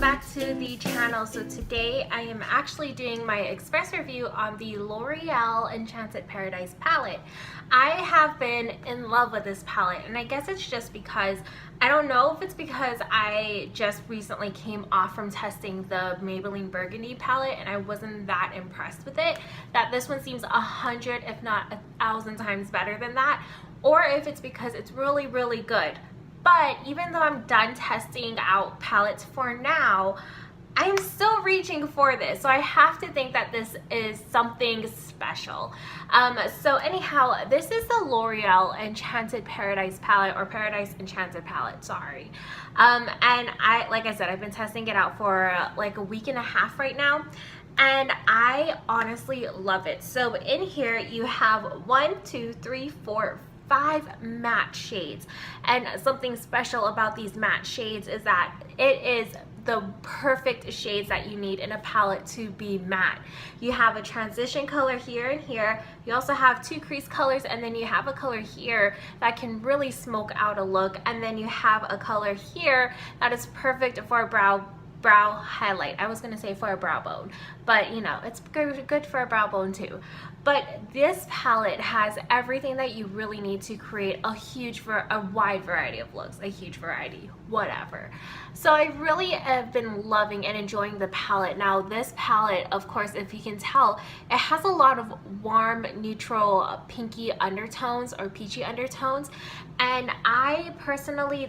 back to the channel. So today I am actually doing my express review on the L'Oreal Enchanted Paradise palette. I have been in love with this palette, and I guess it's just because, I don't know if it's because I just recently came off from testing the Maybelline Burgundy palette and I wasn't that impressed with it, that this one seems 100 if not 1,000 times better than that, or if it's because it's really good. But even though I'm done testing out palettes for now, I'm still reaching for this. So I have to think that this is something special. So anyhow, this is the L'Oreal Enchanted Paradise palette, or Paradise Enchanted palette, sorry. And like I said, I've been testing it out for like a week and a half right now. And I honestly love it. So in here you have 5 matte shades, and something special about these matte shades is that it is the perfect shades that you need in a palette to be matte. You have a transition color here and here. You also have 2 crease colors, and then you have a color here that can really smoke out a look, and then you have a color here that is perfect for a brow highlight. I was gonna say for a brow bone, but you know, it's good for a brow bone too. But this palette has everything that you really need to create a wide variety of looks, a huge variety, whatever. So I really have been loving and enjoying the palette. Now this palette, of course, if you can tell, it has a lot of warm, neutral, pinky undertones or peachy undertones, and I personally,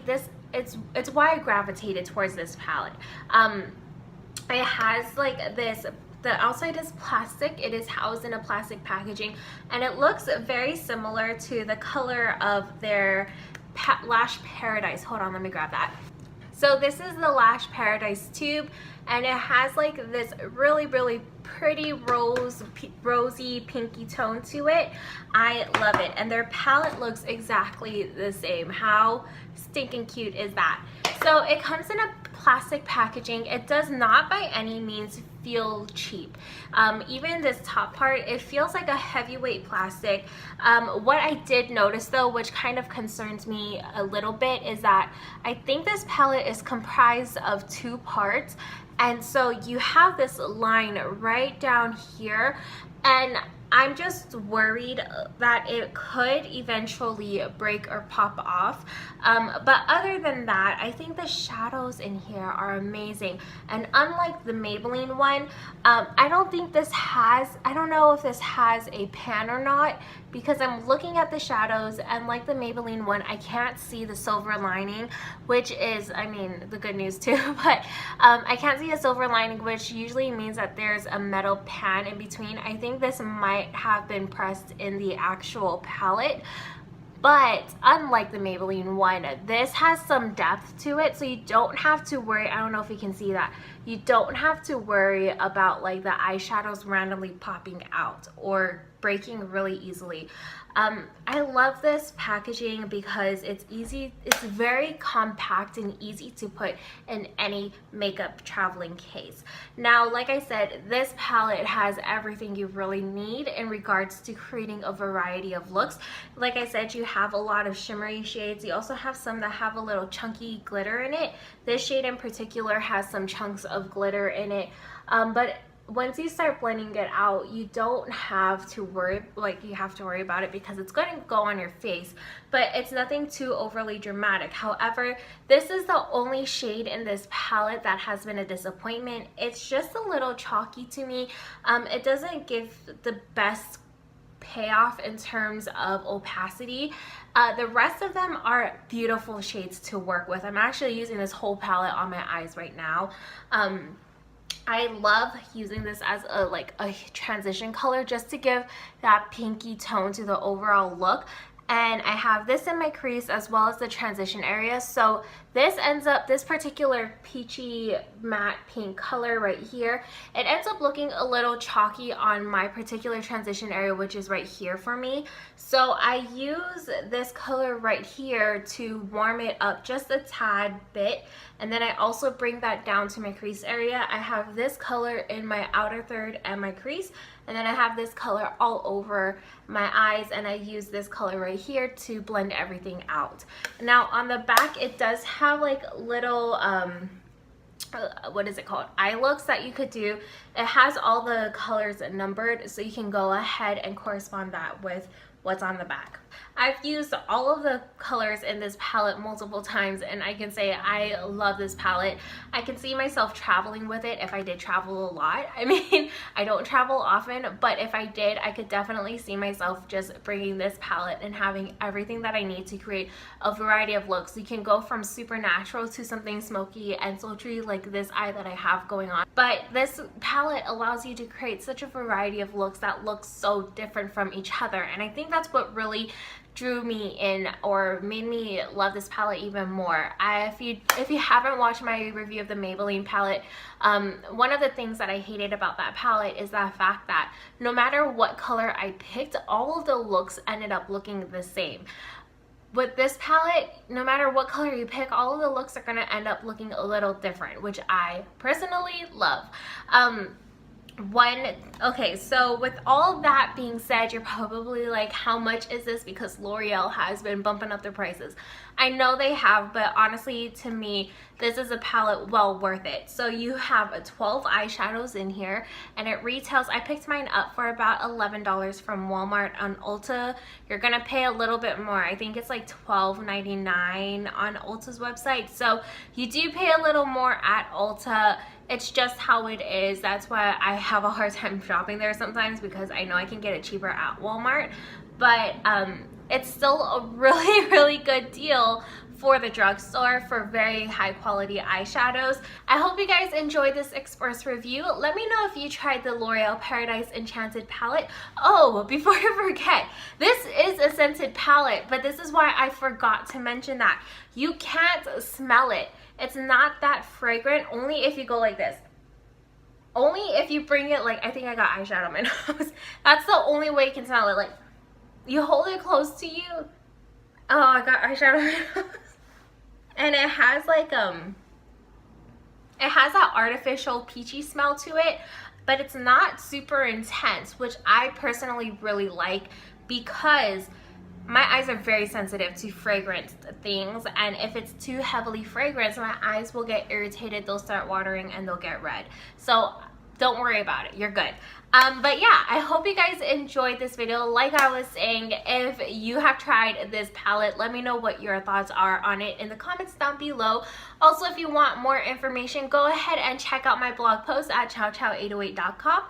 it's why I gravitated towards this palette. It has like this, the outside is plastic, it is housed in a plastic packaging, and it looks very similar to the color of their Lash Paradise. Hold on, let me grab that. So this is the Lash Paradise tube, and it has like this really pretty rosy pinky tone to it. I love it, and their palette looks exactly the same. How stinking cute is that? So it comes in a plastic packaging. It does not by any means feel cheap. Even this top part, it feels like a heavyweight plastic. What I did notice though, which kind of concerns me a little bit, is that I think this palette is comprised of 2 parts, and so you have this line right down here, and I'm just worried that it could eventually break or pop off. But other than that, I think the shadows in here are amazing. And unlike the Maybelline one, I don't know if this has a pan or not, because I'm looking at the shadows, and like the Maybelline one, I can't see the silver lining, which is, I mean, the good news too, but I can't see a silver lining, which usually means that there's a metal pan in between. I think this might have been pressed in the actual palette. But unlike the Maybelline one, this has some depth to it, so you don't have to worry. I don't know if you can see that. You don't have to worry about like the eyeshadows randomly popping out or breaking really easily. I love this packaging because it's very compact and easy to put in any makeup traveling case. Now, like I said, this palette has everything you really need in regards to creating a variety of looks. Like I said, you have a lot of shimmery shades. You also have some that have a little chunky glitter in it. This shade in particular has some chunks of glitter in it, but once you start blending it out, you don't have to worry, you have to worry about it because it's going to go on your face, but it's nothing too overly dramatic. However, this is the only shade in this palette that has been a disappointment. It's just a little chalky to me. It doesn't give the best payoff in terms of opacity. The rest of them are beautiful shades to work with. I'm actually using this whole palette on my eyes right now. I love using this as a transition color just to give that pinky tone to the overall look. And I have this in my crease as well as the transition area. So this particular peachy matte pink color right here, it ends up looking a little chalky on my particular transition area, which is right here for me. So I use this color right here to warm it up just a tad bit. And then I also bring that down to my crease area. I have this color in my outer third and my crease, and then I have this color all over my eyes, and I use this color right here to blend everything out. Now on the back, it does have like little what is it called, eye looks that you could do. It has all the colors numbered, so you can go ahead and correspond that with what's on the back. I've used all of the colors in this palette multiple times, and I can say I love this palette. I can see myself traveling with it if I did travel a lot. I mean, I don't travel often, but if I did, I could definitely see myself just bringing this palette and having everything that I need to create a variety of looks. You can go from super natural to something smoky and sultry like this eye that I have going on. But this palette allows you to create such a variety of looks that look so different from each other, and I think that's what really drew me in or made me love this palette even more. If you haven't watched my review of the Maybelline palette, one of the things that I hated about that palette is the fact that no matter what color I picked, all of the looks ended up looking the same. With this palette, no matter what color you pick, all of the looks are going to end up looking a little different, which I personally love. Okay, so with all that being said, you're probably like, how much is this? Because L'Oreal has been bumping up their prices. I know they have, but honestly, to me, this is a palette well worth it. So you have 12 eyeshadows in here, and it retails, I picked mine up for about $11 from Walmart. On Ulta, you're gonna pay a little bit more. I think it's like $12.99 on Ulta's website. So you do pay a little more at Ulta. It's just how it is. That's why I have a hard time shopping there sometimes, because I know I can get it cheaper at Walmart. But it's still a really, really good deal for the drugstore for very high quality eyeshadows. I hope you guys enjoyed this Express review. Let me know if you tried the L'Oreal Paradise Enchanted palette. Oh, before I forget, this is a scented palette, but this is why I forgot to mention that. You can't smell it. It's not that fragrant, only if you go like this. Only if you bring it, like, I think I got eyeshadow on my nose. That's the only way you can smell it. Like, you hold it close to you. Oh, I got eyeshadow on my nose. And it has like, it has that artificial peachy smell to it, but it's not super intense, which I personally really like, because my eyes are very sensitive to fragrance things, and if it's too heavily fragranced, my eyes will get irritated, they'll start watering, and they'll get red. So don't worry about it, you're good. But yeah, I hope you guys enjoyed this video. Like I was saying, if you have tried this palette, let me know what your thoughts are on it in the comments down below. Also, if you want more information, go ahead and check out my blog post at chowchow808.com.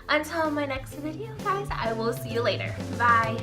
Until my next video, guys, I will see you later. Bye.